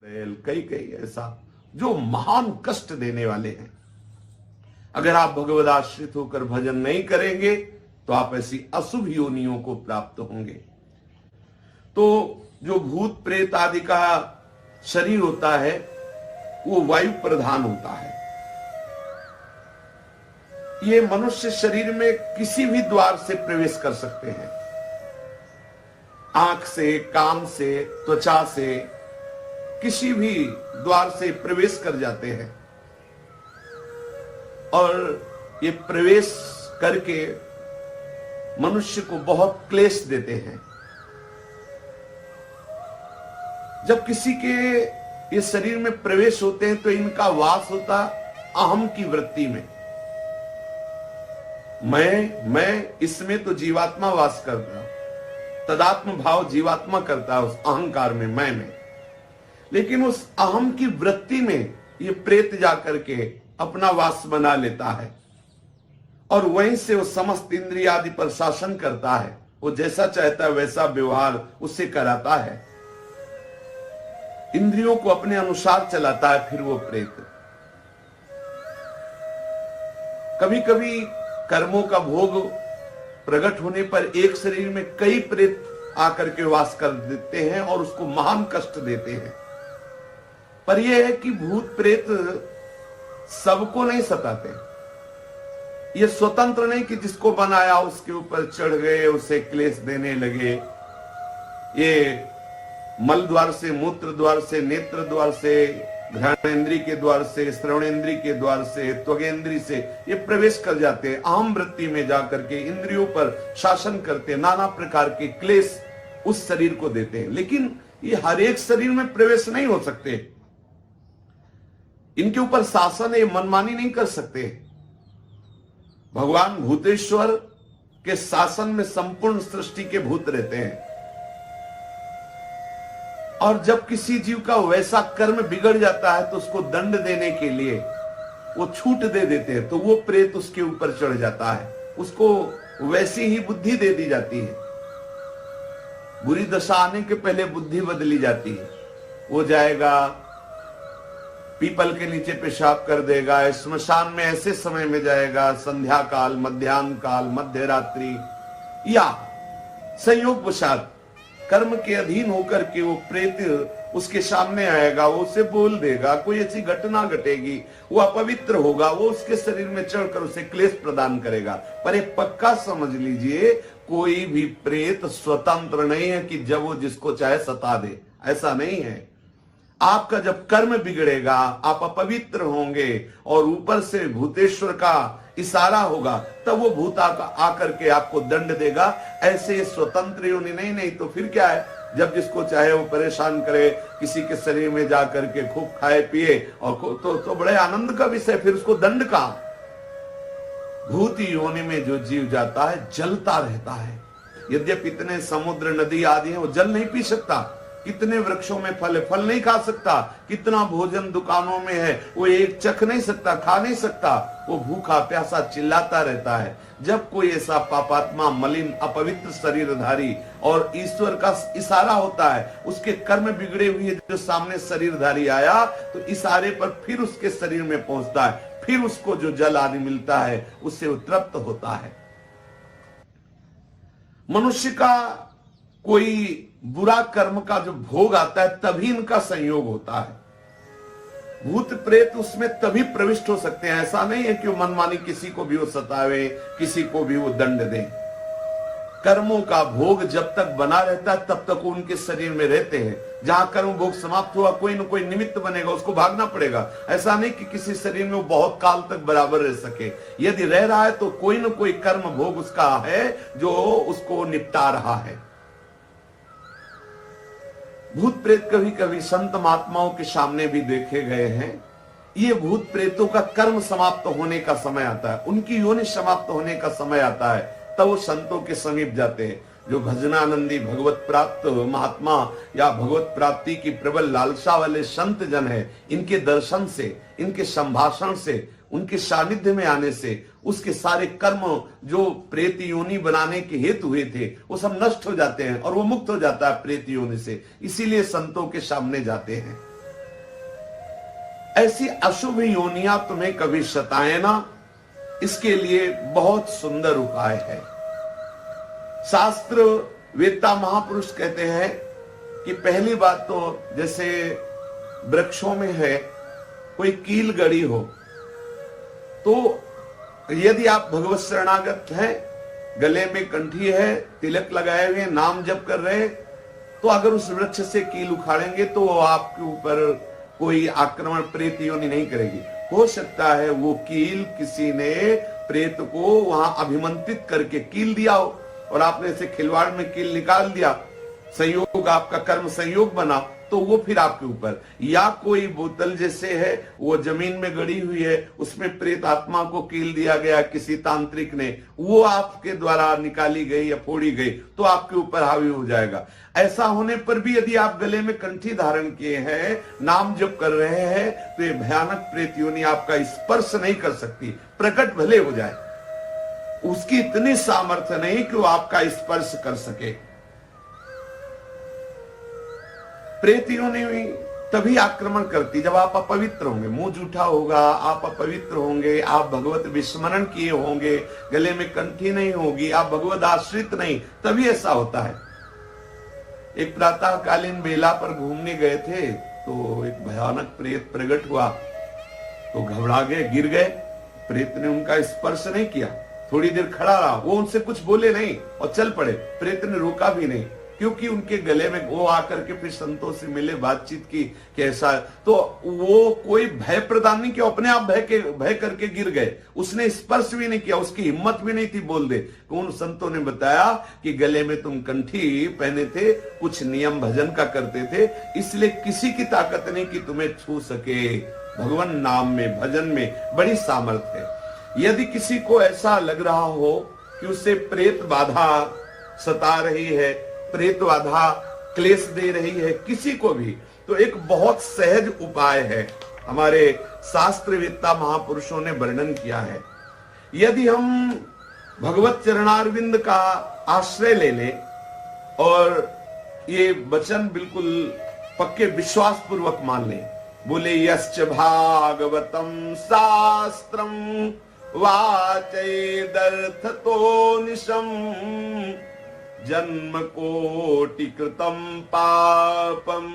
कई कई ऐसा जो महान कष्ट देने वाले हैं। अगर आप भगवद आश्रित होकर भजन नहीं करेंगे तो आप ऐसी अशुभ योनियों को प्राप्त होंगे। तो जो भूत प्रेत आदि का शरीर होता है वो वायु प्रधान होता है। ये मनुष्य शरीर में किसी भी द्वार से प्रवेश कर सकते हैं, आंख से, कान से, त्वचा से, किसी भी द्वार से प्रवेश कर जाते हैं और ये प्रवेश करके मनुष्य को बहुत क्लेश देते हैं। जब किसी के ये शरीर में प्रवेश होते हैं तो इनका वास होता अहम की वृत्ति में। मैं इसमें तो जीवात्मा वास करता, तदात्म भाव जीवात्मा करता है उस अहंकार में, मैं में। लेकिन उस अहम की वृत्ति में ये प्रेत जाकर के अपना वास बना लेता है और वहीं से वो समस्त इंद्रिय आदि पर शासन करता है। वो जैसा चाहता है वैसा व्यवहार उससे कराता है, इंद्रियों को अपने अनुसार चलाता है। फिर वो प्रेत कभी कभी कर्मों का भोग प्रकट होने पर एक शरीर में कई प्रेत आकर के वास कर देते हैं और उसको महान कष्ट देते हैं। पर यह है कि भूत प्रेत सबको नहीं सताते। ये स्वतंत्र नहीं कि जिसको बनाया उसके ऊपर चढ़ गए, उसे क्लेश देने लगे। ये मल द्वार से, मूत्र द्वार से, नेत्र द्वार से, घ्राणेन्द्रिय के द्वार से, श्रवणेन्द्रिय के द्वार से, त्वगेन्द्रिय से ये प्रवेश कर जाते हैं। अहम वृत्ति में जाकर के इंद्रियों पर शासन करते, नाना प्रकार के क्लेश उस शरीर को देते हैं। लेकिन ये हर एक शरीर में प्रवेश नहीं हो सकते, इनके ऊपर शासन ये मनमानी नहीं कर सकते। भगवान भूतेश्वर के शासन में संपूर्ण सृष्टि के भूत रहते हैं और जब किसी जीव का वैसा कर्म बिगड़ जाता है तो उसको दंड देने के लिए वो छूट दे देते हैं, तो वो प्रेत उसके ऊपर चढ़ जाता है, उसको वैसी ही बुद्धि दे दी जाती है। बुरी दशा आने के पहले बुद्धि बदली जाती है। वो जाएगा, पीपल के नीचे पेशाब कर देगा, स्मशान में ऐसे समय में जाएगा, संध्या काल, मध्याह्न काल, मध्य रात्रि, या संयोग वशात कर्म के अधीन होकर के वो प्रेत उसके सामने आएगा, वो उसे बोल देगा, कोई ऐसी घटना घटेगी, वो अपवित्र होगा, वो उसके शरीर में चढ़कर उसे क्लेश प्रदान करेगा। पर एक पक्का समझ लीजिए, कोई भी प्रेत स्वतंत्र नहीं है कि जब वो जिसको चाहे सता दे, ऐसा नहीं है। आपका जब कर्म बिगड़ेगा, आप अपवित्र होंगे और ऊपर से भूतेश्वर का इशारा होगा, तब वो भूत आकर के आपको दंड देगा। ऐसे स्वतंत्र योनि नहीं तो फिर क्या है, जब जिसको चाहे वो परेशान करे, किसी के शरीर में जाकर के खूब खाए पिए और तो बड़े आनंद का विषय, फिर उसको दंड का। भूत योनि में जो जीव जाता है जलता रहता है। यद्यपि इतने समुद्र नदी आदि है, वो जल नहीं पी सकता, कितने वृक्षों में फल नहीं खा सकता, कितना भोजन दुकानों में है वो एक चख नहीं सकता, खा नहीं सकता, वो भूखा प्यासा चिल्लाता रहता है। जब कोई ऐसा पापात्मा, मलिन, अपवित्र शरीरधारी और ईश्वर का इशारा होता है, उसके कर्म बिगड़े हुए जो सामने शरीरधारी आया तो इशारे पर फिर उसके शरीर में पहुंचता है, फिर उसको जो जल आदि मिलता है उससे वो तृप्त होता है। मनुष्य का कोई बुरा कर्म का जो भोग आता है तभी इनका संयोग होता है। भूत प्रेत उसमें तभी प्रविष्ट हो सकते हैं। ऐसा नहीं है कि वो मनमानी किसी को भी वो सतावे, किसी को भी वो दंड दे। कर्मों का भोग जब तक बना रहता है तब तक उनके शरीर में रहते हैं। जहां कर्म भोग समाप्त हुआ, कोई न कोई निमित्त बनेगा, उसको भागना पड़ेगा। ऐसा नहीं कि किसी शरीर में वो बहुत काल तक बराबर रह सके। यदि रह रहा है तो कोई न कोई कर्म भोग उसका है जो उसको निपटा रहा है। भूत प्रेत कभी कभी संत महात्माओं के सामने भी देखे गए हैं। ये भूत प्रेतों का कर्म समाप्त होने का समय आता है, उनकी योनि समाप्त होने का समय आता है, तब वो संतों के समीप जाते हैं। जो भजनानंदी, भगवत प्राप्त महात्मा या भगवत प्राप्ति की प्रबल लालसा वाले संत जन है, इनके दर्शन से, इनके संभाषण से, उनके सानिध्य में आने से उसके सारे कर्म जो प्रेत योनि बनाने के हेतु हुए थे वो सब नष्ट हो जाते हैं और वो मुक्त हो जाता है प्रेत योनि से। इसीलिए संतों के सामने जाते हैं। ऐसी अशुभ योनियां तुम्हें कभी सताए ना, इसके लिए बहुत सुंदर उपाय है। शास्त्र वेत्ता महापुरुष कहते हैं कि पहली बात तो जैसे वृक्षों में है कोई कील गड़ी हो, तो यदि आप भगवत शरणागत हैं, गले में कंठी है, तिलक लगाए हुए, नाम जप कर रहे, तो अगर उस वृक्ष से कील उखाड़ेंगे तो आपके ऊपर कोई आक्रमण प्रेत योनि नहीं करेगी। हो सकता है वो कील किसी ने प्रेत को वहां अभिमंत्रित करके कील दिया हो और आपने इसे खिलवाड़ में कील निकाल दिया, संयोग आपका कर्म संयोग बना, तो वो फिर आपके ऊपर। या कोई बोतल जैसे है वो जमीन में गड़ी हुई है, उसमें प्रेत आत्मा को कील दिया गया किसी तांत्रिक ने, वो आपके द्वारा निकाली गई या फोड़ी गई तो आपके ऊपर हावी हो जाएगा। ऐसा होने पर भी यदि आप गले में कंठी धारण किए हैं, नाम जप कर रहे हैं, तो ये भयानक प्रेत योनि आपका स्पर्श नहीं कर सकती, प्रकट भले हो जाए, उसकी इतनी सामर्थ्य नहीं कि वो आपका स्पर्श कर सके। प्रेत योनि तभी आक्रमण करती जब आप अपवित्र होंगे, मुंह जूठा होगा, आप अपवित्र होंगे, आप भगवत विस्मरण किए होंगे, गले में कंठी नहीं होगी, आप भगवत आश्रित नहीं, तभी ऐसा होता है। एक प्रातःकालीन बेला पर घूमने गए थे तो एक भयानक प्रेत प्रकट हुआ, तो घबरा गए, गिर गए। प्रेत ने उनका स्पर्श नहीं किया, थोड़ी देर खड़ा रहा, वो उनसे कुछ बोले नहीं और चल पड़े। प्रेत ने रोका भी नहीं, क्योंकि उनके गले में वो आकर के फिर संतों से मिले, बातचीत की कैसा, तो वो कोई भय प्रदान नहीं किया, अपने आप भय करके गिर गए, उसने स्पर्श भी नहीं किया, उसकी हिम्मत भी नहीं थी बोल दे। उन संतों ने बताया कि गले में तुम कंठी पहने थे, कुछ नियम भजन का करते थे, इसलिए किसी की ताकत नहीं कि तुम्हें छू सके। भगवान नाम में, भजन में बड़ी सामर्थ्य है। यदि किसी को ऐसा लग रहा हो कि उसे प्रेत बाधा सता रही है, प्रेत बाधा क्लेश दे रही है किसी को भी, तो एक बहुत सहज उपाय है, हमारे शास्त्रवेत्ता महापुरुषों ने वर्णन किया है। यदि हम भगवत चरणारविंद का आश्रय ले ले और ये वचन बिल्कुल पक्के विश्वास पूर्वक मान ले, बोले यश्च भागवतम शास्त्रम वाचैदर्थतो निशम जन्म कोटि कृतं पापम